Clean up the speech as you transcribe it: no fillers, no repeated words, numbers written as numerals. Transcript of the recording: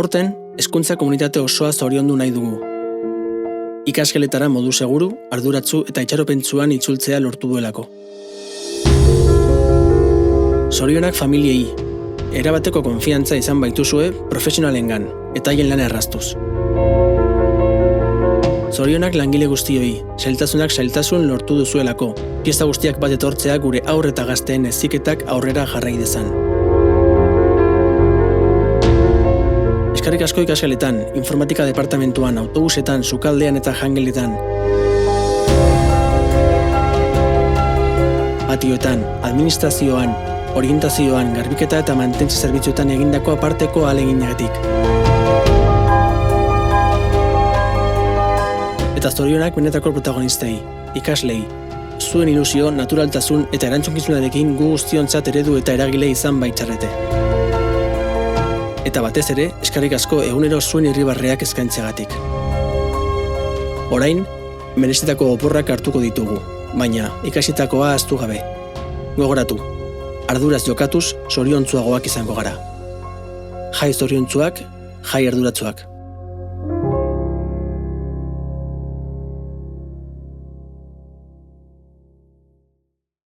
Aurten, hezkuntza komunitate osoa zoriondu nahi dugu. Ikasgeletara modu seguru, arduratsu eta itxaropentsuan itzultzea lortu duelako. Zorionak familiei, erabateko konfiantza izan baituzue profesionalengan eta haien lana erraztuz. Zorionak langile guztioi, zailtasunak zailtasun lortu duzuelako, pieza guztiak bat etortzea gure haur eta gazteen heziketak aurrera jarrai dezan. Eskerrik asko ikasgeletan, informatika departamentuan, autobusetan, sukaldean eta jangeletan. Patioetan, administrazioan, orientazioan, garbiketa eta mantentze zerbitzuetan egindako aparteko ahaleginagatik. Eta zorionak benetako protagonistei, ikaslei, zuen ilusio, naturaltasun eta erantzunkizunarekin gu guztiontzat eredu eta eragile izan baitzarrete. Eta batez ere, eskerrik asko egunero zuen irribarreak eskaintzeagatik. Orain, merezitako oporrak hartuko ditugu, baina ikasitakoa ahaztu gabe. Gogoratu, arduraz jokatuz zoriontsuagoak izango gara. Jai zoriontsuak, jai arduratsuak.